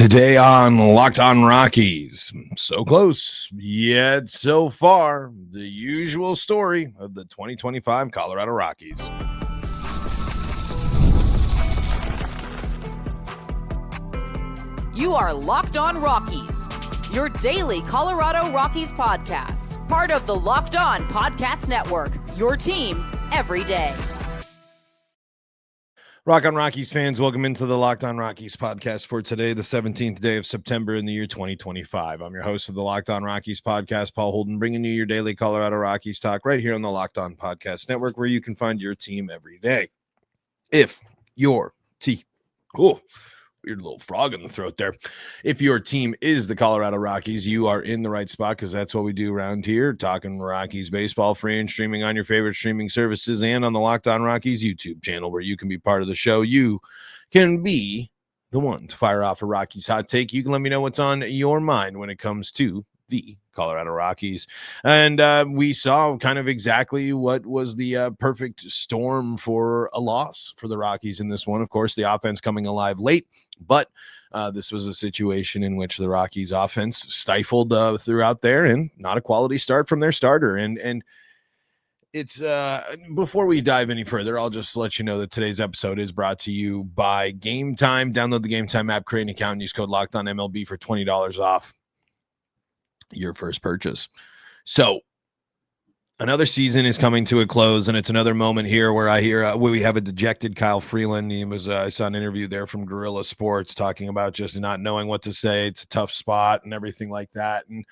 Today on Locked On Rockies, so close, yet so far, the usual story of the 2025 Colorado Rockies. You are Locked On Rockies, your daily Colorado Rockies podcast, part of the Locked On Podcast Network, your team every day. Rock on Rockies fans, welcome into the Locked On Rockies podcast for today, the 17th day of September in the year 2025. I'm your host of the Locked On Rockies podcast, Paul Holden, bringing you your daily Colorado Rockies talk right here on the Locked On Podcast Network, where you can find your team every day. If your team, weird little frog in the throat there. If your team is the Colorado Rockies, you are in the right spot because that's what we do around here, talking Rockies baseball, free and streaming on your favorite streaming services and on the Locked On Rockies YouTube channel, where you can be part of the show. You can be the one to fire off a Rockies hot take. You can let me know what's on your mind when it comes to the Colorado Rockies. And we saw kind of exactly what was the perfect storm for a loss for the Rockies in this one. Of course, the offense coming alive late, but this was a situation in which the Rockies offense stifled throughout there, and not a quality start from their starter. And it's before we dive any further, I'll just let you know that today's episode is brought to you by Gametime. Download the Gametime app, create an account, and use code LOCKEDONMLB for $20 off your first purchase. So another season is coming to a close, and it's another moment here where I hear we have a dejected Kyle Freeland. He was I saw an interview there from Guerrilla Sports talking about just not knowing what to say. It's a tough spot and everything like that. And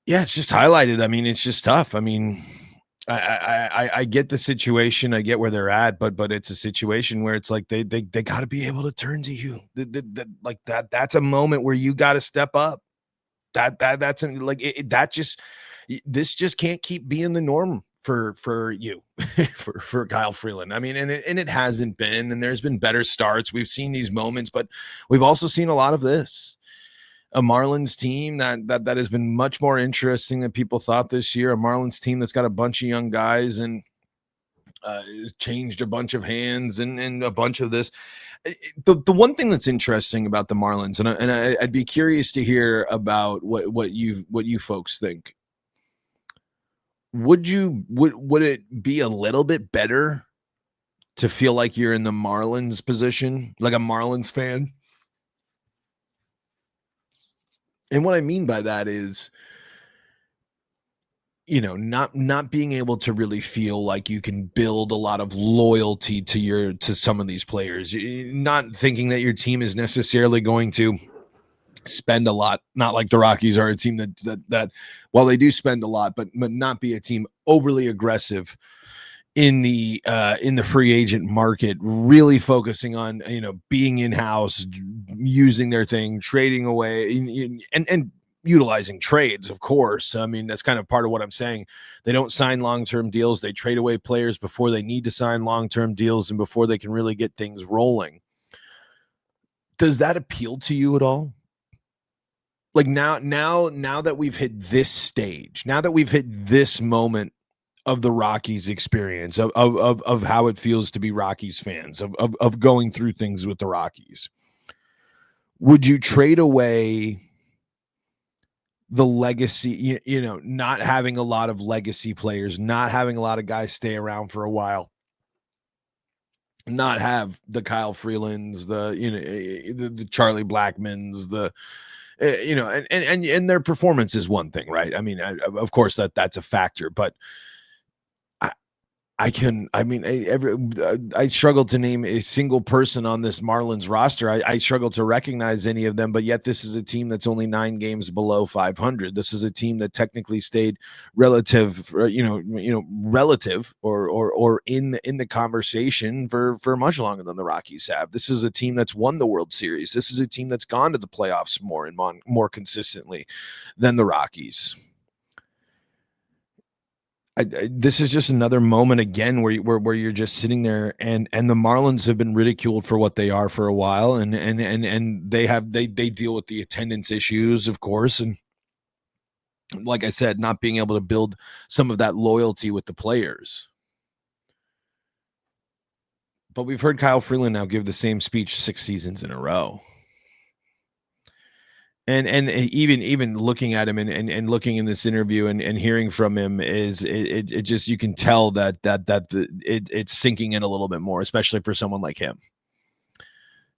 yeah, it's just highlighted. I mean, it's just tough. I mean, I get the situation. I get where they're at, but it's a situation where it's like they got to be able to turn to you. Like that's a moment where you got to step up. That's like that just, this just can't keep being the norm for you, for Kyle Freeland. I mean, and it hasn't been, and there's been better starts. We've seen these moments, but we've also seen a lot of this. A Marlins team that has been much more interesting than people thought this year. A Marlins team that's got a bunch of young guys and changed a bunch of hands and a bunch of this. The one thing that's interesting about the Marlins, and I'd be curious to hear about what you folks think. Would it be a little bit better to feel like you're in the Marlins position, like a Marlins fan? And what I mean by that is, not being able to really feel like you can build a lot of loyalty to some of these players, not thinking that your team is necessarily going to spend a lot, not like the Rockies are a team that while they do spend a lot, but not be a team overly aggressive in the free agent market, really focusing on, being in-house, using their thing, trading away and utilizing trades, of course. I mean, that's kind of part of what I'm saying. They don't sign long-term deals. They trade away players before they need to sign long-term deals and before they can really get things rolling. Does that appeal to you at all? Like now that we've hit this stage, now that we've hit this moment of the Rockies experience, of how it feels to be Rockies fans, of going through things with the Rockies, would you trade away the legacy, not having a lot of legacy players, not having a lot of guys stay around for a while, not have the Kyle Freelands, the Charlie Blackmons, and their performance is one thing, right? I mean, of course that's a factor, but I struggle to name a single person on this Marlins roster. I struggle to recognize any of them, but yet this is a team that's only 9 games below 500. This is a team that technically stayed relative or in the conversation for much longer than the Rockies have. This is a team that's won the World Series. This is a team that's gone to the playoffs more consistently than the Rockies. This is just another moment again where you're just sitting there, and the Marlins have been ridiculed for what they are for a while, and they deal with the attendance issues, of course, and like I said, not being able to build some of that loyalty with the players. But we've heard Kyle Freeland now give the same speech 6 seasons in a row. And even looking at him and looking in this interview and hearing from him is it just, you can tell that it's sinking in a little bit more, especially for someone like him.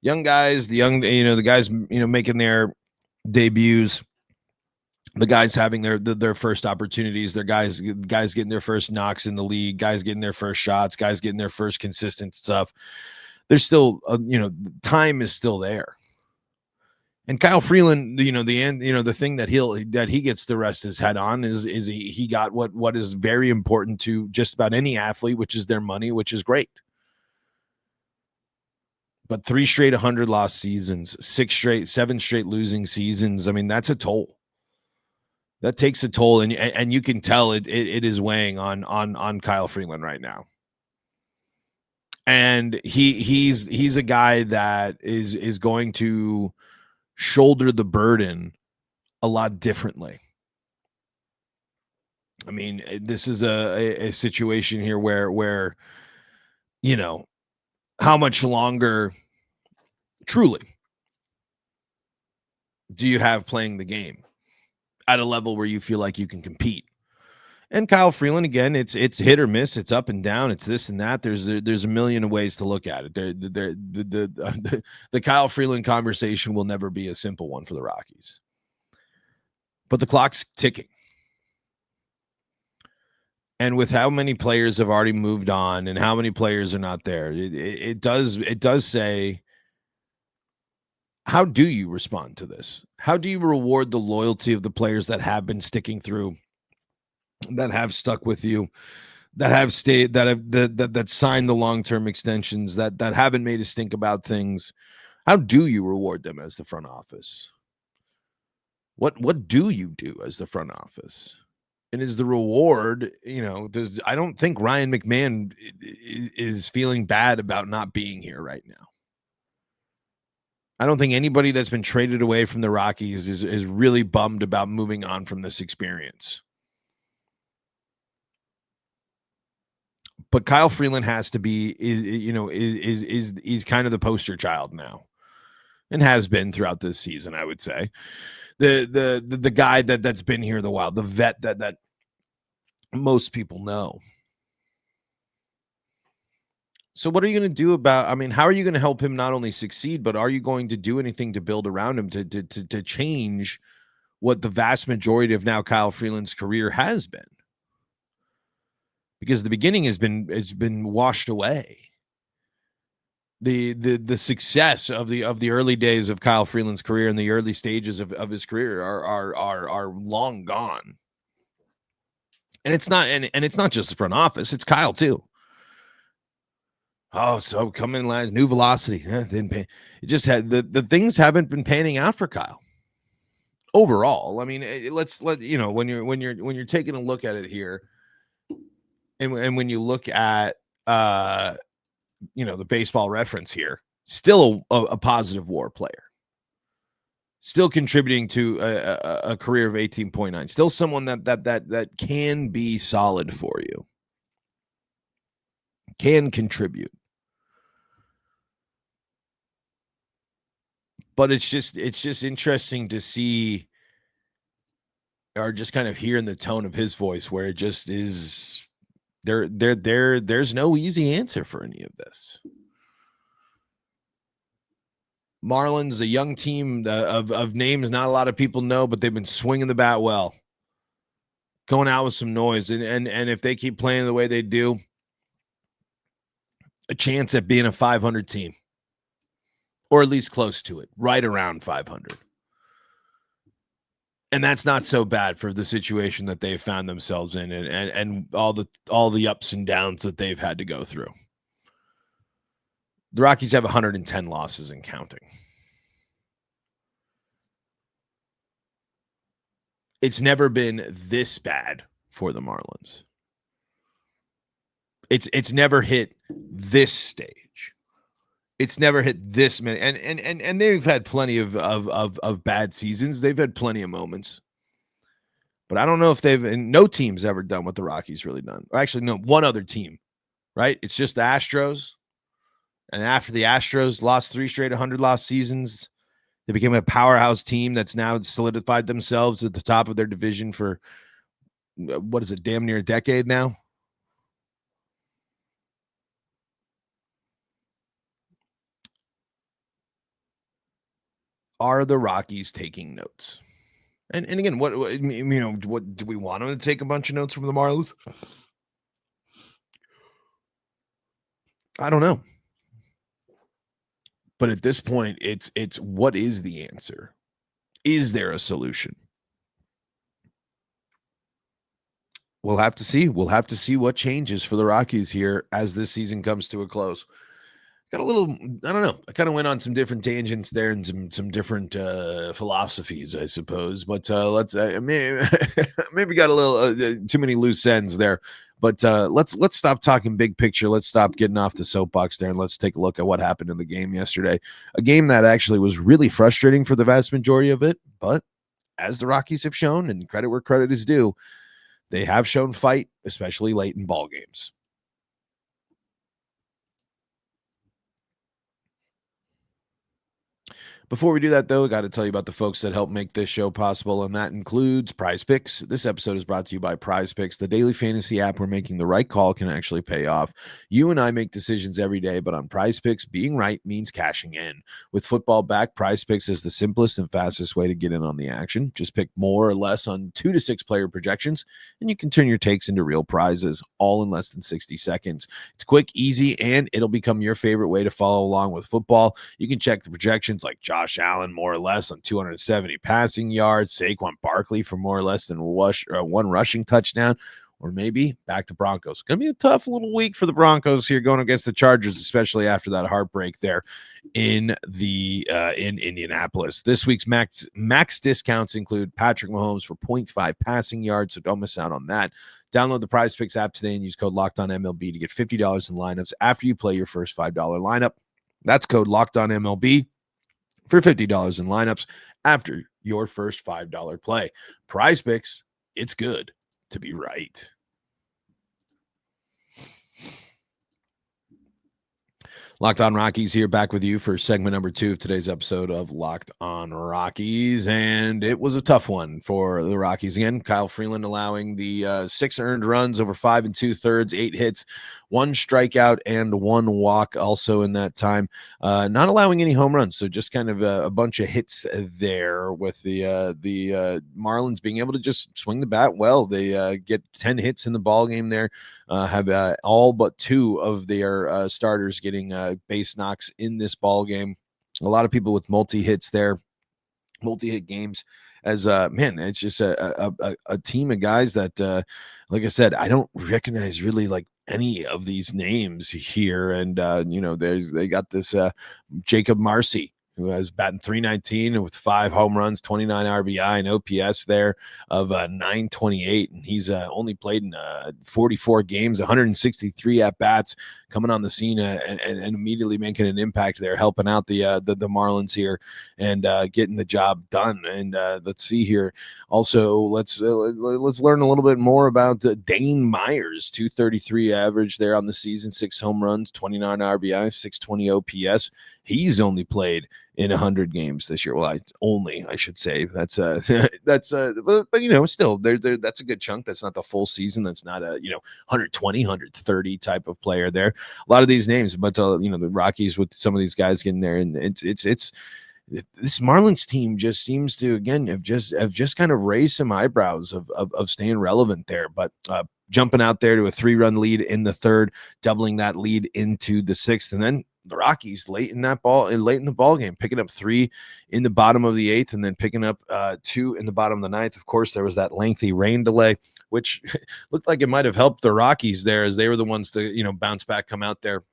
Young guys, the guys, making their debuts, the guys having their first opportunities, their guys getting their first knocks in the league, guys getting their first shots, guys getting their first consistent stuff. There's still, time is still there. And Kyle Freeland, the thing that he gets to rest his head on is he got what is very important to just about any athlete, which is their money, which is great. But 3 straight 100-loss seasons, 7 straight losing seasons. I mean, that's a toll. That takes a toll, and you can tell it is weighing on Kyle Freeland right now. And he's a guy that is going to shoulder the burden a lot differently. I mean, this is a situation here where how much longer truly do you have playing the game at a level where you feel like you can compete? And Kyle Freeland, again, it's hit or miss, it's up and down, it's this and that. There's a million of ways to look at it. The Kyle Freeland conversation will never be a simple one for the Rockies. But the clock's ticking. And with how many players have already moved on and how many players are not there, it does say, how do you respond to this? How do you reward the loyalty of the players that have been sticking through, that have stuck with you, that have stayed, that signed the long-term extensions, that haven't made us think about things? How do you reward them as the front office? What do you do as the front office? And is the reward, I don't think Ryan McMahon is feeling bad about not being here right now. I don't think anybody that's been traded away from the Rockies is really bummed about moving on from this experience. But Kyle Freeland has to be, he's kind of the poster child now, and has been throughout this season, I would say. The guy that's been here the while, the vet that most people know. So what are you going to do about, how are you going to help him not only succeed, but are you going to do anything to build around him to change what the vast majority of now Kyle Freeland's career has been? Because the beginning has been washed away. The success of the early days of Kyle Freeland's career and the early stages of his career are long gone. And it's not just the front office, it's Kyle too. Oh, so coming last, new velocity. It just had the things haven't been panning out for Kyle overall. I mean, when you're taking a look at it here, and when you look at the baseball reference here, still a positive WAR player, still contributing to a career of 18.9, still someone that can be solid for you, can contribute. But it's just interesting to see, or just kind of hear in the tone of his voice, where it just is there's no easy answer for any of this. Marlins, a young team of names not a lot of people know, but they've been swinging the bat well, going out with some noise, and if they keep playing the way they do, a chance at being a 500 team, or at least close to it, right around 500. And that's not so bad for the situation that they've found themselves in, and all the ups and downs that they've had to go through. The Rockies have 110 losses and counting. It's never been this bad for the Marlins. It's never hit this stage. It's never hit this many, and they've had plenty of bad seasons. They've had plenty of moments, but I don't know if no team's ever done what the Rockies really done. Or actually, no, one other team, right? It's just the Astros, and after the Astros lost 3 straight 100-loss seasons, They became a powerhouse team that's now solidified themselves at the top of their division for, what is it, damn near a decade now? Are the Rockies taking notes? And again, what do we want them to take a bunch of notes from the Marlins? I don't know. But at this point, it's what is the answer? Is there a solution? We'll have to see. We'll have to see what changes for the Rockies here as this season comes to a close. Got a little, I don't know. I kind of went on some different tangents there and some different philosophies, I suppose. But let's maybe got a little too many loose ends there. But let's stop talking big picture. Let's stop getting off the soapbox there, and let's take a look at what happened in the game yesterday. A game that actually was really frustrating for the vast majority of it. But as the Rockies have shown, and credit where credit is due, they have shown fight, especially late in ball games. Before we do that, though, I got to tell you about the folks that help make this show possible, and that includes PrizePicks. This episode is brought to you by PrizePicks, the daily fantasy app where making the right call can actually pay off. You and I make decisions every day, but on PrizePicks, being right means cashing in. With football back, PrizePicks is the simplest and fastest way to get in on the action. Just pick more or less on 2 to 6 player projections, and you can turn your takes into real prizes, all in less than 60 seconds. It's quick, easy, and it'll become your favorite way to follow along with football. You can check the projections like Josh Allen more or less on 270 passing yards, Saquon Barkley for more or less than one rushing touchdown, or maybe back to Broncos. Going to be a tough little week for the Broncos here going against the Chargers, especially after that heartbreak there in Indianapolis. This week's max discounts include Patrick Mahomes for 0.5 passing yards, so don't miss out on that. Download the PrizePicks app today and use code LOCKEDONMLB to get $50 in lineups after you play your first $5 lineup. That's code LOCKEDONMLB for $50 in lineups after your first $5 play. PrizePicks, it's good to be right. Locked On Rockies here, back with you for segment number 2 of today's episode of Locked On Rockies. And it was a tough one for the Rockies. Again, Kyle Freeland allowing the 6 earned runs over 5 2/3, 8 hits, 1 strikeout, and 1 walk also in that time. Not allowing any home runs. So just kind of a bunch of hits there with the Marlins being able to just swing the bat well. They get 10 hits in the ball game there. Have all but 2 of their starters getting base knocks in this ball game. A lot of people with multi-hits there, multi-hit games. As man, it's just a team of guys that, like I said, I don't recognize really like any of these names here. And they got this Jacob Marcy, who has batting .319 with 5 home runs, 29 RBI, and OPS there of 928. And he's only played in 44 games, 163 at-bats, coming on the scene and immediately making an impact there, helping out the Marlins here and getting the job done. And let's see here. Also, let's learn a little bit more about Dane Myers, 233 average there on the season, 6 home runs, 29 RBI, 620 OPS. He's only played in 100 games this year. Well, I should say that's but still that's a good chunk. That's not the full season. That's not a 120, 130 type of player there. A lot of these names, but the Rockies with some of these guys getting there, and it's this Marlins team just seems to again have just kind of raised some eyebrows of staying relevant there, but jumping out there to a 3-run lead in the 3rd, doubling that lead into the 6th, and then the Rockies late in the ball game, picking up 3 in the bottom of the 8th, and then picking up 2 in the bottom of the 9th. Of course, there was that lengthy rain delay, which looked like it might have helped the Rockies there, as they were the ones to bounce back, come out there,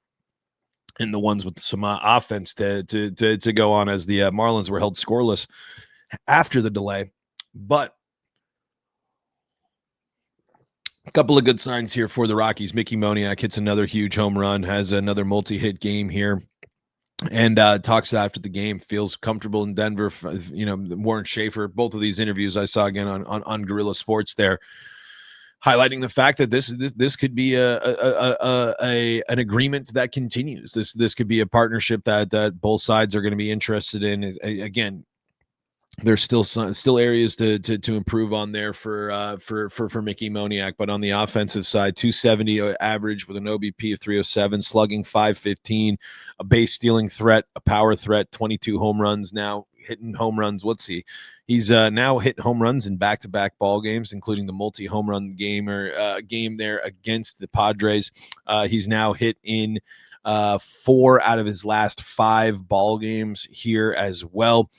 and the ones with some offense to go on, as the Marlins were held scoreless after the delay. But a couple of good signs here for the Rockies. Mickey Moniak hits another huge home run, has another multi-hit game here, and talks after the game, feels comfortable in Denver. Warren Schaefer, both of these interviews I saw again on Guerrilla Sports there, highlighting the fact that this could be an agreement that continues. This could be a partnership that both sides are going to be interested in. Again, there's still areas to improve on there for Mickey Moniak, but on the offensive side, 270 average with an OBP of 307, slugging 515, a base stealing threat, a power threat, 22 home runs now, hitting home runs. He's now hitting home runs in back-to-back ball games, including the multi-home run game there against the Padres. He's now hit in 4 out of his last 5 ball games here as well.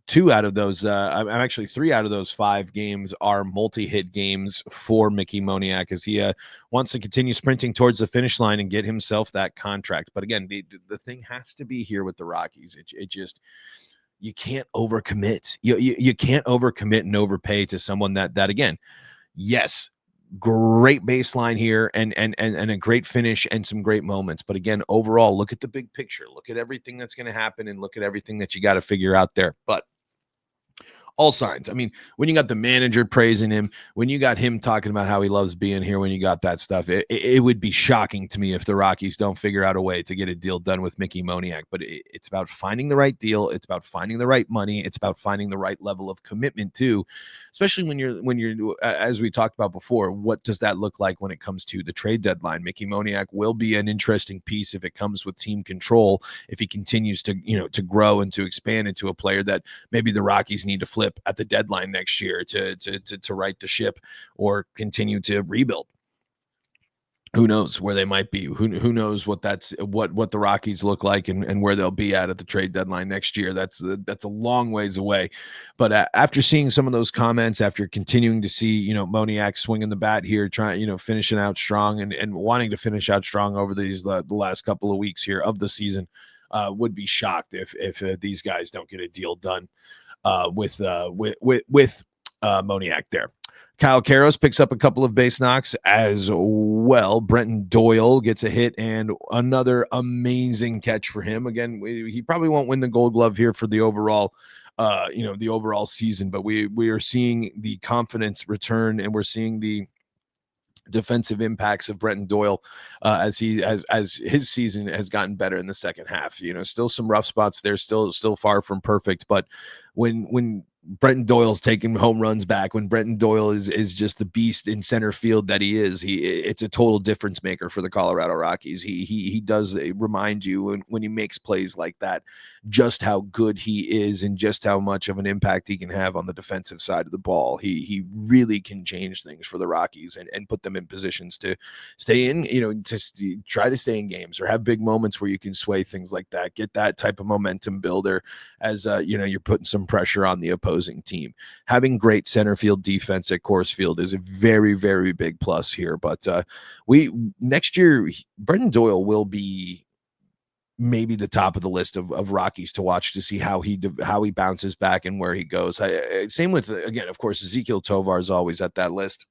2 out of those, actually 3 out of those 5 games are multi-hit games for Mickey Moniak, as he wants to continue sprinting towards the finish line and get himself that contract. But again, the thing has to be here with the Rockies. It just, you can't overcommit. You can't overcommit and overpay to someone that again, yes, great baseline here and a great finish and some great moments. But again, overall, look at the big picture. Look at everything that's going to happen and look at everything that you got to figure out there. But all signs. I mean, when you got the manager praising him, when you got him talking about how he loves being here, when you got that stuff, it would be shocking to me if the Rockies don't figure out a way to get a deal done with Mickey Moniak. But it's about finding the right deal. It's about finding the right money. It's about finding the right level of commitment too, especially when you're as we talked about before. What does that look like when it comes to the trade deadline? Mickey Moniak will be an interesting piece if it comes with team control. If he continues to grow and to expand into a player that maybe the Rockies need to flip at the deadline next year to right the ship or continue to rebuild. Who knows where they might be? Who knows what the Rockies look like and where they'll be at the trade deadline next year. That's a long ways away. But after seeing some of those comments, after continuing to see Moniak swinging the bat here, trying finishing out strong and wanting to finish out strong over these the last couple of weeks here of the season, would be shocked if these guys don't get a deal done with Moniak there. Kyle Karros picks up a couple of base knocks as well. Brenton Doyle gets a hit and another amazing catch for him. Again, he probably won't win the Gold Glove here for the overall season, but we are seeing the confidence return and we're seeing the defensive impacts of Brenton Doyle as his season has gotten better in the second half. Still some rough spots there, still far from perfect, but when Brenton Doyle's taking home runs back, when Brenton Doyle is just the beast in center field that he is, it's a total difference maker for the Colorado Rockies. He does remind you when he makes plays like that, just how good he is and just how much of an impact he can have on the defensive side of the ball. He really can change things for the Rockies and put them in positions to stay in, to try to stay in games or have big moments where you can sway things like that, get that type of momentum builder as you're putting some pressure on the opposing team. Having great center field defense at Coors Field is a very, very big plus here. But next year, Brenton Doyle will be maybe the top of the list of Rockies to watch to see how he bounces back and where he goes. Same with, again, of course, Ezequiel Tovar is always at that list,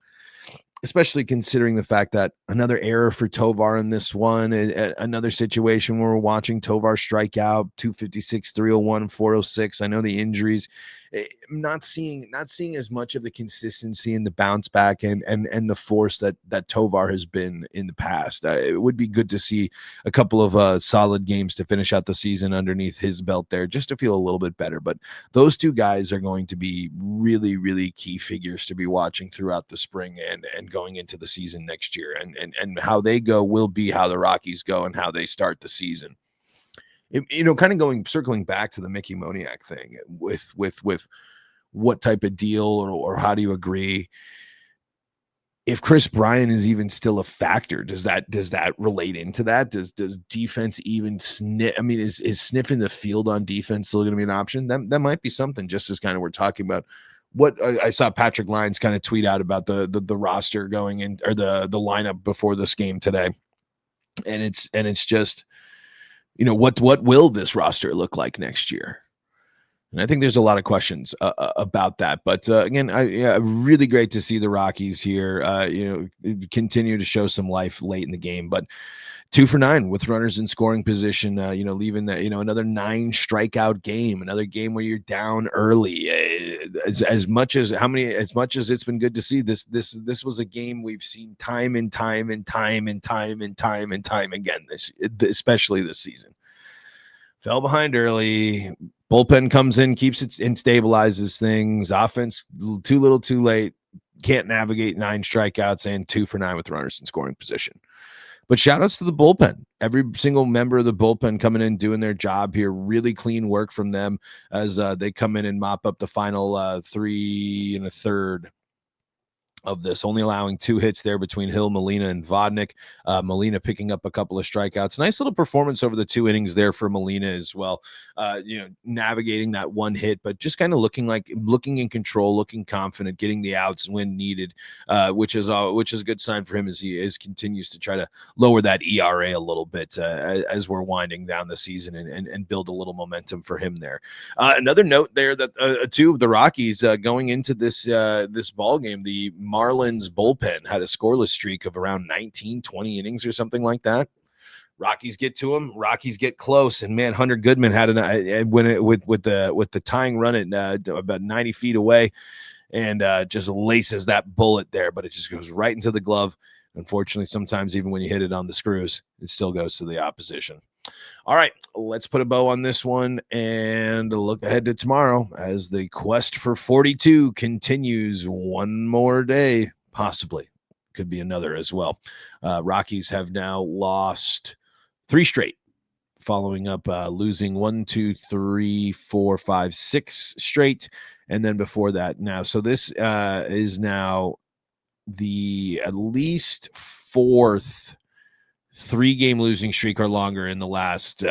especially considering the fact that another error for Tovar in this one, another situation where we're watching Tovar strike out, 256, 301, 406. I know the injuries. I'm not seeing as much of the consistency in the bounce back and the force that Tovar has been in the past. It would be good to see a couple of solid games to finish out the season underneath his belt there, just to feel a little bit better. But those two guys are going to be really, really key figures to be watching throughout the spring and going into the season next year. And how they go will be how the Rockies go and how they start the season. Kind of circling back to the Mickey Moniak thing with what type of deal or how do you agree? If Chris Bryant is even still a factor, does that relate into that? Does defense even sniff? I mean, is sniffing the field on defense still going to be an option? That might be something, just as kind of we're talking about. What I saw Patrick Lyons kind of tweet out about the roster going in, or the lineup before this game today. And it's just, what will this roster look like next year? And I think there's a lot of questions about that. But again, really great to see the Rockies here, continue to show some life late in the game. But 2 for 9 with runners in scoring position, leaving that, another 9 strikeout game, another game where you're down early. As much as it's been good to see, this was a game we've seen time and time again, especially this season. Fell behind early, bullpen comes in, keeps it and stabilizes things. Offense too little too late, can't navigate 9 strikeouts and 2 for 9 with runners in scoring position. But shout outs to the bullpen. Every single member of the bullpen coming in, doing their job here. Really clean work from them as they come in and mop up the final 3 1/3 of this, only allowing 2 hits there between Hill, Molina, and Vodnik. Molina picking up a couple of strikeouts. Nice little performance over the 2 innings there for Molina as well. Navigating that 1 hit, but just kind of looking in control, looking confident, getting the outs when needed, which is a good sign for him as he continues to try to lower that ERA a little bit as we're winding down the season and build a little momentum for him there. Another note there that 2 of the Rockies going into this ball game, the Marlins bullpen had a scoreless streak of around 19, 20 innings or something like that. Rockies get to him. Rockies get close, and man, Hunter Goodman had with the tying run at about 90 feet away, and just laces that bullet there, but it just goes right into the glove. Unfortunately, sometimes even when you hit it on the screws, it still goes to the opposition. All right, let's put a bow on this one and look ahead to tomorrow as the quest for 42 continues. One more day, possibly. Could be another as well. Rockies have now lost 3 straight, following up losing 1, 2, 3, 4, 5, 6 straight. And then before that now. So this is now the at least 4th 3-game losing streak or longer in the last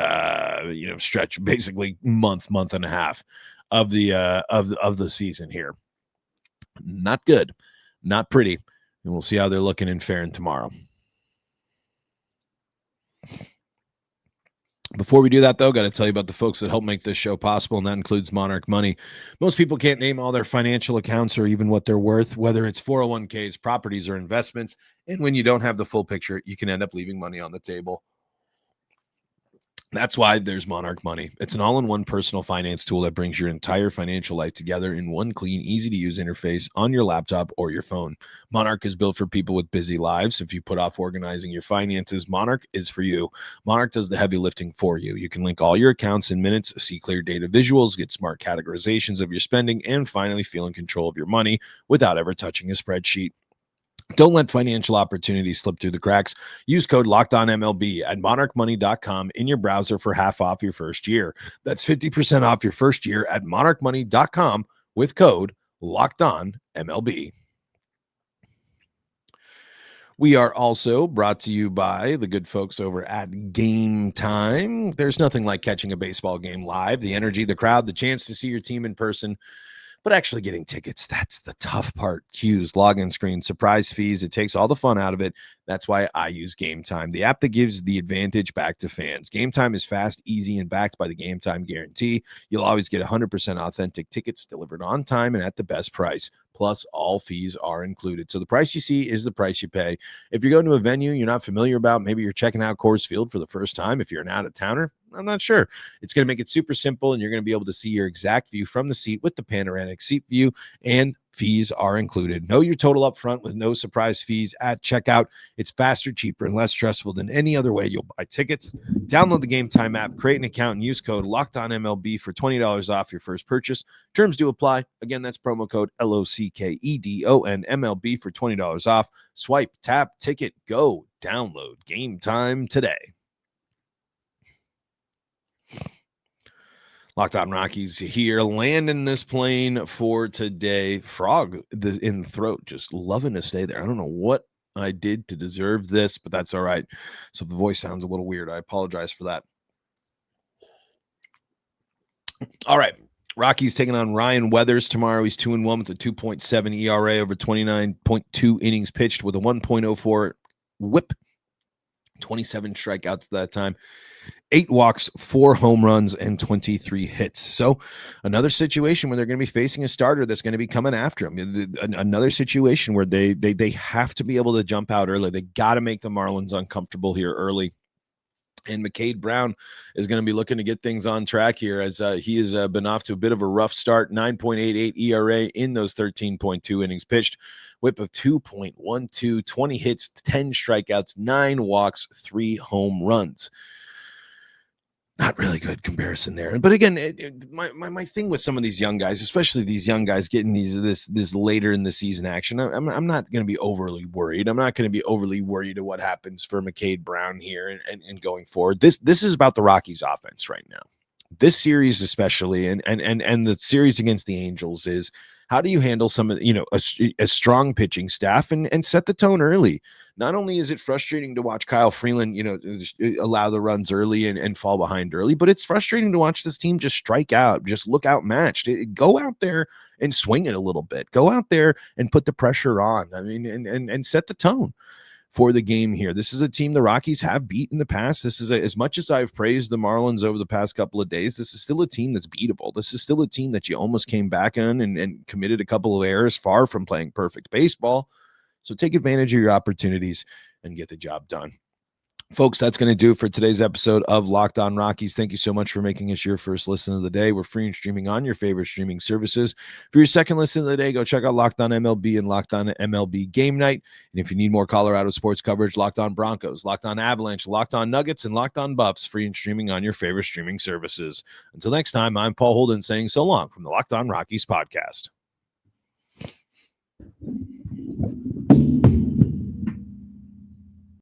stretch, basically month and a half of the season here. Not good, not pretty, and we'll see how they're looking and faring tomorrow. Before we do that, though, got to tell you about the folks that help make this show possible, and that includes Monarch Money. Most people can't name all their financial accounts or even what they're worth, whether it's 401ks, properties, or investments. And when you don't have the full picture, you can end up leaving money on the table. That's why there's Monarch Money. It's an all-in-one personal finance tool that brings your entire financial life together in one clean, easy-to-use interface on your laptop or your phone. Monarch is built for people with busy lives. If you put off organizing your finances, Monarch is for you. Monarch does the heavy lifting for you. You can link all your accounts in minutes, see clear data visuals, get smart categorizations of your spending, and finally feel in control of your money without ever touching a spreadsheet. Don't let financial opportunities slip through the cracks. Use code LOCKEDONMLB at monarchmoney.com in your browser for half off your first year. That's 50% off your first year at monarchmoney.com with code LOCKEDONMLB. We are also brought to you by the good folks over at Gametime. There's nothing like catching a baseball game live. The energy, the crowd, the chance to see your team in person. But actually getting tickets, that's the tough part. Queues, login screens, surprise fees. It takes all the fun out of it. That's why I use Gametime, the app that gives the advantage back to fans. Gametime is fast, easy, and backed by the Gametime guarantee. You'll always get 100% authentic tickets delivered on time and at the best price. Plus, all fees are included. So the price you see is the price you pay. If you're going to a venue you're not familiar about, maybe you're checking out Coors Field for the first time. If you're an out-of-towner, I'm not sure. It's going to make it super simple, and you're going to be able to see your exact view from the seat with the panoramic seat view, and fees are included. Know your total up front with no surprise fees at checkout. It's faster, cheaper, and less stressful than any other way you'll buy tickets. Download the Gametime app, create an account, and use code LOCKEDONMLB for $20 off your first purchase. Terms do apply. Again, that's promo code LOCKEDONMLB for $20 off. Swipe, tap, ticket, go. Download Gametime today. Locked On Rockies here, landing this plane for today. Frog in the throat, just loving to stay there. I don't know what I did to deserve this, but that's all right. So if the voice sounds a little weird, I apologize for that. All right. Rockies taking on Ryan Weathers tomorrow. He's 2-1 with a 2.7 ERA over 29.2 innings pitched with a 1.04 whip. 27 strikeouts that time. 8 walks, 4 home runs, and 23 hits. So another situation where they're going to be facing a starter that's going to be coming after him. Another situation where they have to be able to jump out early. They got to make the Marlins uncomfortable here early. And McCade Brown is going to be looking to get things on track here as he has been off to a bit of a rough start. 9.88 ERA in those 13.2 innings pitched. Whip of 2.12, 20 hits, 10 strikeouts, 9 walks, 3 home runs. Not really good comparison there. But again, my thing with some of these young guys, especially these young guys getting this later in the season action, I'm not going to be overly worried. I'm not going to be overly worried of what happens for McCade Brown here and going forward. This is about the Rockies offense right now. This series especially, and the series against the Angels is, how do you handle some of, a strong pitching staff and set the tone early? Not only is it frustrating to watch Kyle Freeland, allow the runs early and fall behind early, but it's frustrating to watch this team just strike out, just look outmatched. Go out there and swing it a little bit. Go out there and put the pressure on. I mean, and set the tone for the game here. This is a team the Rockies have beat in the past. This is as much as I've praised the Marlins over the past couple of days, this is still a team that's beatable. This is still a team that you almost came back on and committed a couple of errors, far from playing perfect baseball. So take advantage of your opportunities and get the job done. Folks, that's going to do it for today's episode of Locked On Rockies. Thank you so much for making us your first listen of the day. We're free and streaming on your favorite streaming services. For your second listen of the day, go check out Locked On MLB and Locked On MLB Game Night. And if you need more Colorado sports coverage, Locked On Broncos, Locked On Avalanche, Locked On Nuggets, and Locked On Buffs, free and streaming on your favorite streaming services. Until next time, I'm Paul Holden saying so long from the Locked On Rockies podcast.